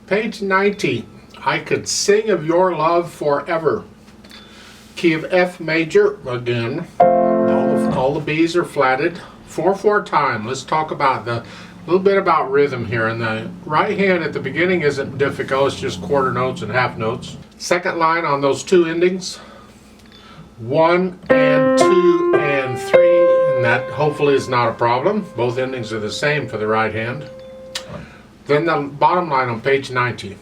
Page 90. I could sing of your love forever. Key of F major again. All the B's are flatted. 4/4 time. Let's talk about a little bit about rhythm here. And the right hand at the beginning isn't difficult. It's just quarter notes and half notes. Second line on those two endings. 1 and 2 and 3, and that hopefully is not a problem. Both endings are the same for the right hand. Then the bottom line on page 90.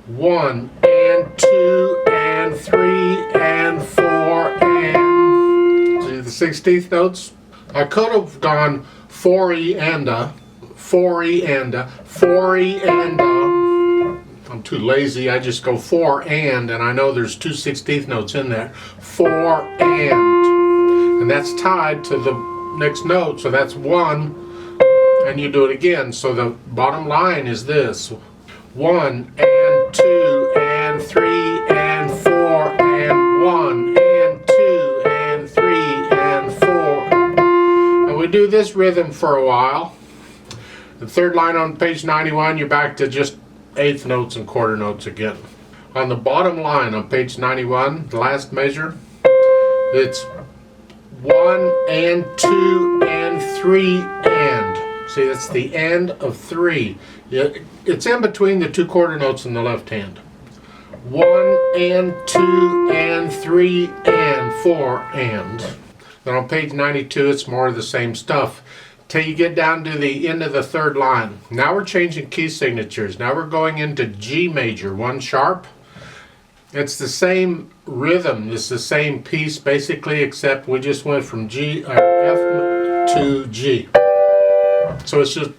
1 and 2 and 3 and 4 and... See the 16th notes? I could have gone 4E and a, 4E and a, 4E and a. I'm too lazy. I just go 4 and I know there's two 16th notes in there. 4 and that's tied to the next note, so that's 1, and you do it again. So the bottom line is this: 1 and 2 and 3 and 4 and 1 and 2 and 3 and 4. And we do this rhythm for a while. The third line on page 91, you're back to just eighth notes and quarter notes again. On the bottom line on page 91, the last measure, it's 1 and 2 and 3 and. See, that's the end of 3. It's in between the two quarter notes in the left hand. 1 and 2 and 3 and 4 and. Then on page 92, it's more of the same stuff till you get down to the end of the third line. Now we're changing key signatures. Now we're going into G major, 1 sharp. It's the same rhythm, it's the same piece basically, except we just went from F to G. So it's just,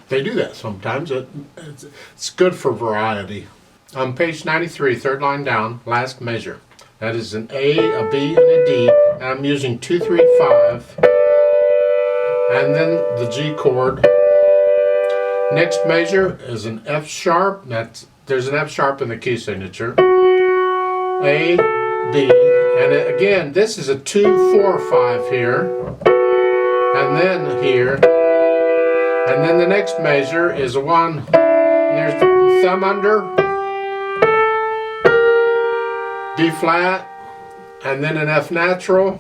they do that sometimes. It's good for variety. On page 93, third line down, last measure. That is an A, a B, and a D. And I'm using 2, 3, 5. And then the G chord. Next measure is an F sharp. There's an F sharp in the key signature. A, B, and again, this is a 2, 4, 5 here, and then here, and then the next measure is a 1. And there's the thumb under, D flat, and then an F natural.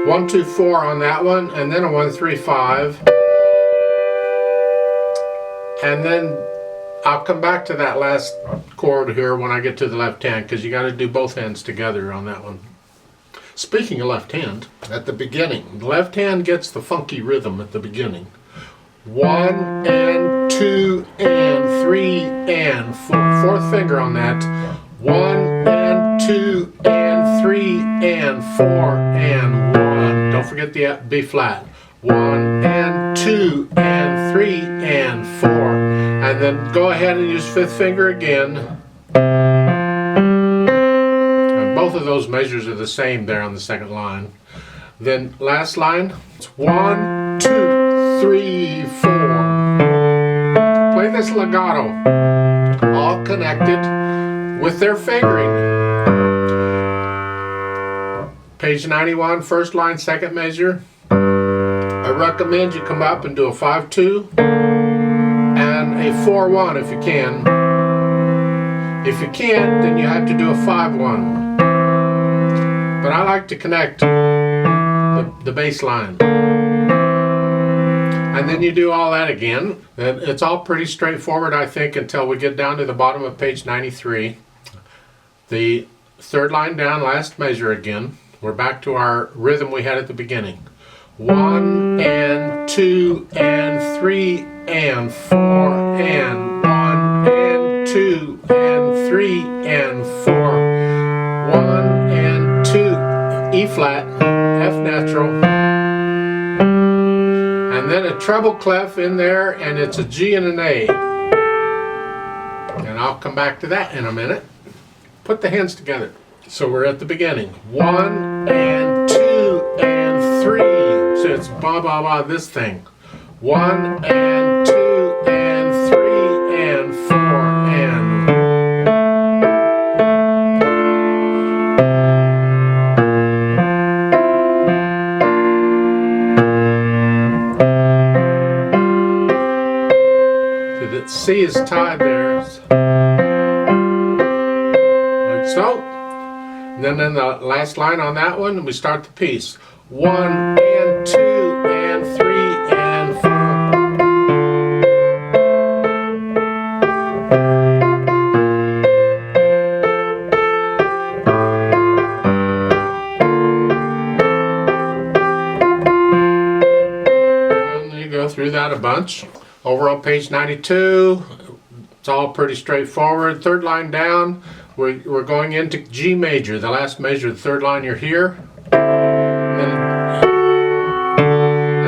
1, 2, 4 on that one, and then a 1, 3, 5, and then I'll come back to that last chord here when I get to the left hand, because you got to do both hands together on that one. Speaking of left hand, at the beginning, the left hand gets the funky rhythm at the beginning. 1 and 2 and 3 and 4. Fourth finger on that. 1 and 2 and 3 and 4 and 1. Don't forget the B flat. 1 and 2 and 3 and 4. And then go ahead and use fifth finger again. And both of those measures are the same there on the second line. Then last line, it's 1, 2, 3, 4. Play this legato, all connected with their fingering. Page 91, first line, second measure. I recommend you come up and do a 5-2 and a 4-1 if you can. If you can't, then you have to do a 5-1. But I like to connect the bass line. And then you do all that again. It's all pretty straightforward, I think, until we get down to the bottom of page 93. The third line down, last measure again. We're back to our rhythm we had at the beginning. 1 and 2 and 3 and 4 and 1 and 2 and 3 and 4. 1 and 2, E flat, F natural, and then a treble clef in there, and it's a G and an A. And I'll come back to that in a minute. Put the hands together. So we're at the beginning. 1 and 2 and 3. So it's ba ba ba this thing. 1 and 2 and 3 and 4 and. The C is tied there, like so. And then in the last line on that one, we start the piece. 1 and 2 and 3 and 4. And you go through that a bunch. Over on page 92, it's all pretty straightforward. Third line down, we're going into G major, the last measure, the third line you're here. And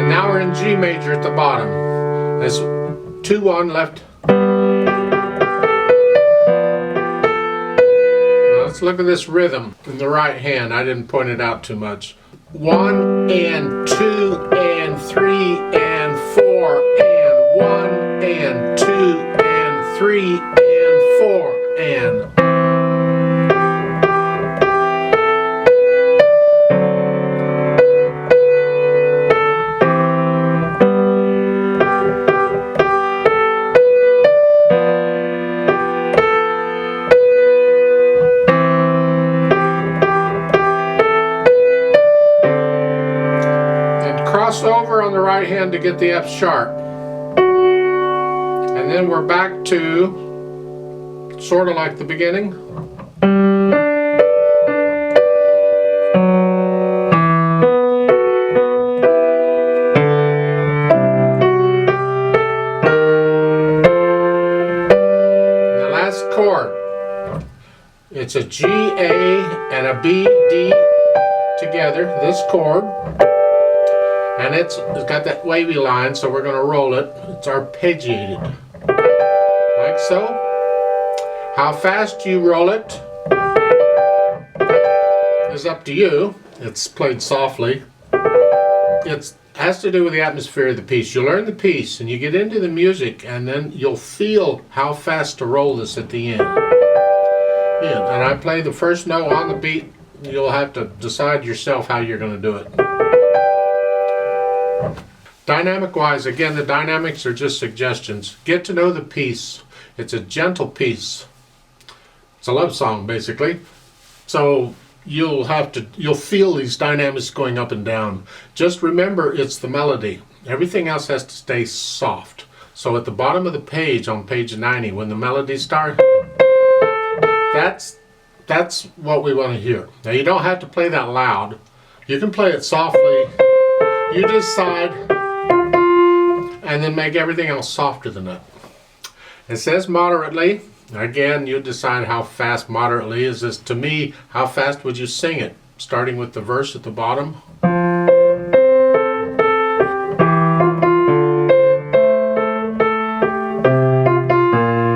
now we're in G major at the bottom. There's 2-1 left. Now let's look at this rhythm in the right hand. I didn't point it out too much. 1 and 2 and 3 and 4 and 1 and 2 and 3 and 4 and. Cross over on the right hand to get the F sharp. And then we're back to sort of like the beginning. The last chord, it's a G, A, and a B, D together, this chord. And it's got that wavy line, so we're going to roll it. It's arpeggiated. Like so. How fast you roll it is up to you. It's played softly. It has to do with the atmosphere of the piece. You learn the piece and you get into the music, and then you'll feel how fast to roll this at the end. Yeah, and I play the first note on the beat. You'll have to decide yourself how you're going to do it. Dynamic wise, again, the dynamics are just suggestions. Get to know the piece. It's a gentle piece. It's a love song, basically. So you'll feel these dynamics going up and down. Just remember, it's the melody. Everything else has to stay soft. So at the bottom of the page, on page 90, when the melody starts, that's what we want to hear. Now you don't have to play that loud. You can play it softly. You decide, and then make everything else softer than that. It says moderately. Again, you decide how fast moderately is. This, to me, how fast would you sing it? Starting with the verse at the bottom.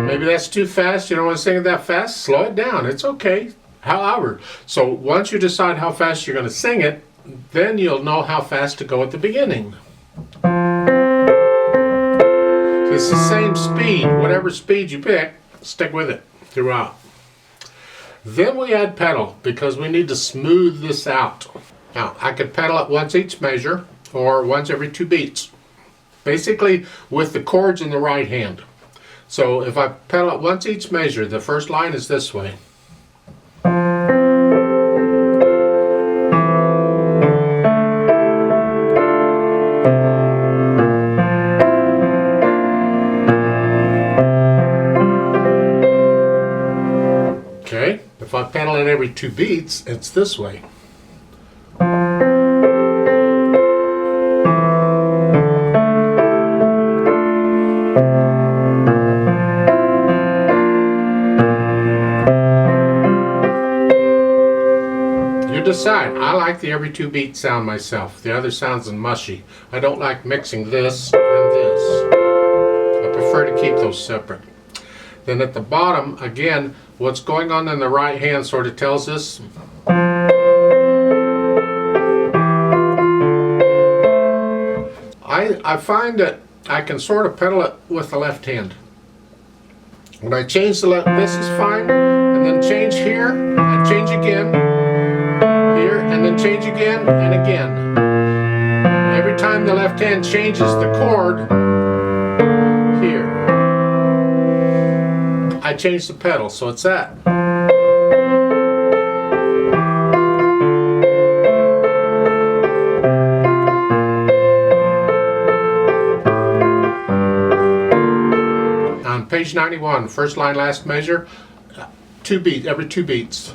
Maybe that's too fast. You don't want to sing it that fast. Slow it down. It's okay. However, so once you decide how fast you're going to sing it, then you'll know how fast to go at the beginning. It's the same speed. Whatever speed you pick, stick with it throughout. Then we add pedal because we need to smooth this out. Now, I could pedal it once each measure or once every 2 beats. Basically with the chords in the right hand. So if I pedal it once each measure, the first line is this way. Okay, if I pedal it every 2 beats, it's this way. You decide. I like the every 2 beat sound myself. The other sounds mushy. I don't like mixing this and this. I prefer to keep those separate. Then at the bottom, again, what's going on in the right hand sort of tells us. I find that I can sort of pedal it with the left hand. When I change the left, this is fine, and then change here, and change again, here, and then change again, and again. Every time the left hand changes the chord, here. changed the pedal, so it's that. On page 91, first line, last measure, 2 beats, every 2 beats.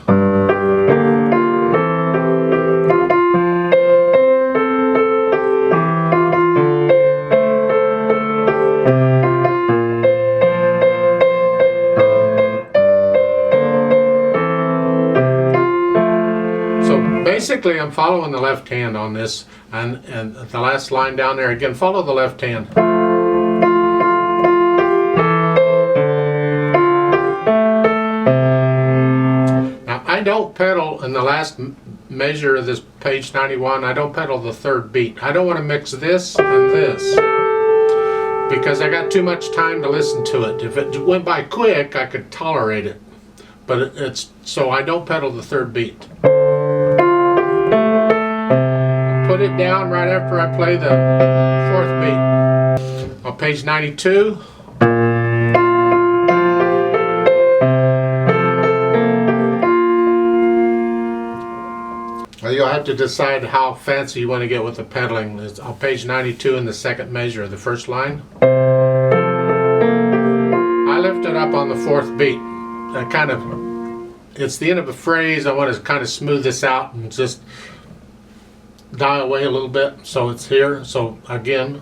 Basically, I'm following the left hand on this, and the last line down there again, follow the left hand. Now, I don't pedal in the last measure of this page 91, I don't pedal the 3rd beat. I don't want to mix this and this, because I got too much time to listen to it. If it went by quick, I could tolerate it, but so I don't pedal the 3rd beat. Put it down right after I play the 4th beat. On page 92, you'll have to decide how fancy you want to get with the pedaling. It's on page 92 in the 2nd measure of the 1st line. I lift it up on the 4th beat. It's the end of a phrase. I want to kind of smooth this out and just die away a little bit, so it's here. So again,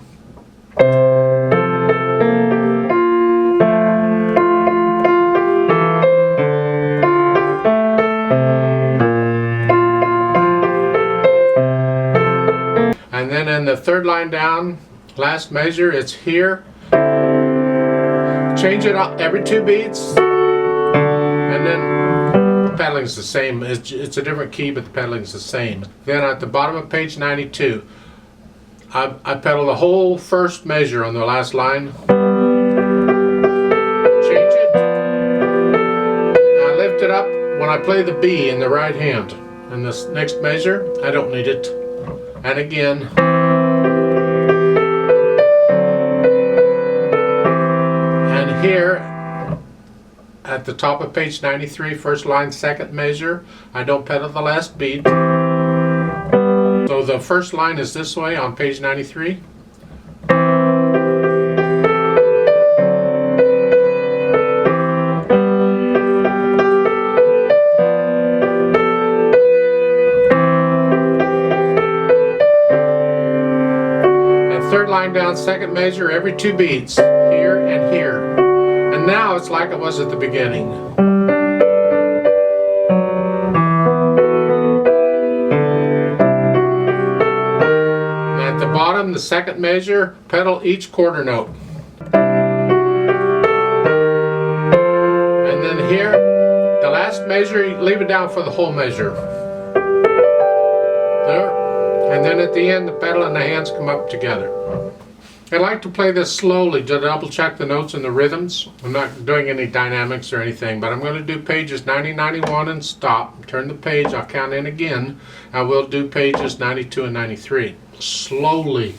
and then in the 3rd line down, last measure, it's here. Change it up every 2 beats, and then pedaling's the same. It's a different key, but the pedaling's the same. Then at the bottom of page 92, I pedal the whole 1st measure on the last line. Change it. I lift it up when I play the B in the right hand. And this next measure, I don't need it. And again. And here, at the top of page 93, 1st line, 2nd measure, I don't pedal the last beat. So the 1st line is this way on page 93. And 3rd line down, 2nd measure, every 2 beats, here and here. And now it's like it was at the beginning. And at the bottom, the 2nd measure, pedal each quarter note. And then here, the last measure, you leave it down for the whole measure. There. And then at the end, the pedal and the hands come up together. I like to play this slowly to double check the notes and the rhythms. I'm not doing any dynamics or anything, but I'm going to do pages 90, 91 and stop. Turn the page, I'll count in again. I will do pages 92 and 93. Slowly.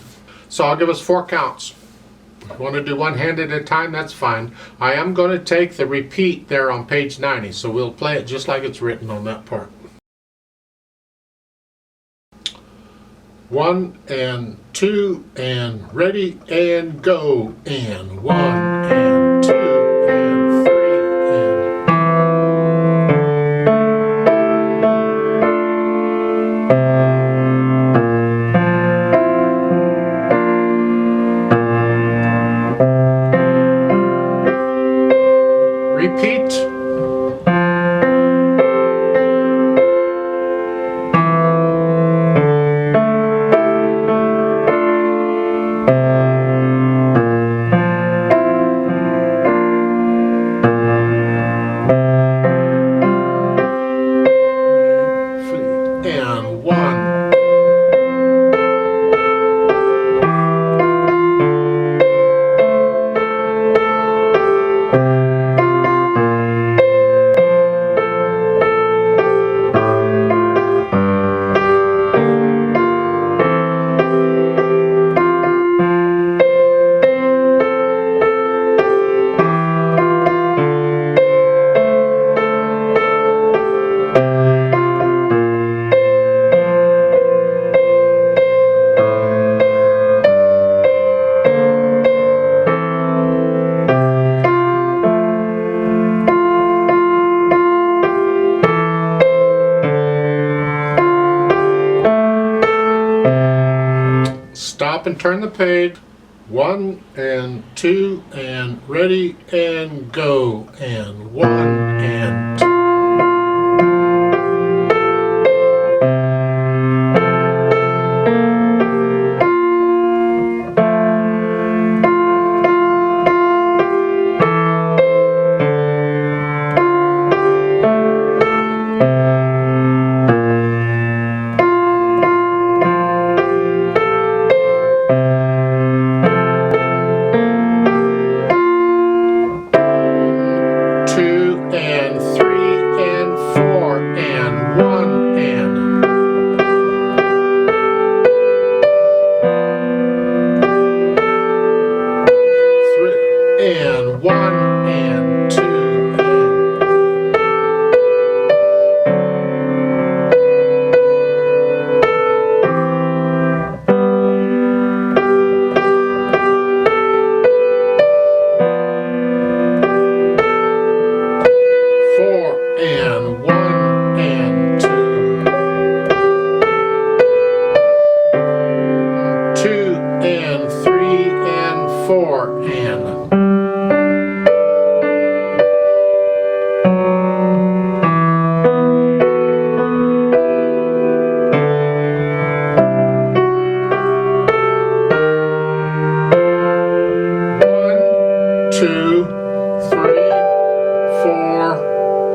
So I'll give us 4 counts. If you want to do one hand at a time, that's fine. I am going to take the repeat there on page 90, so we'll play it just like it's written on that part. 1 and 2 and ready and go, and 1 and 2 and 3 and repeat. And 1. stop and turn the page. 1 and 2 and ready and go. And 1 and 2.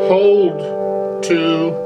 Hold 2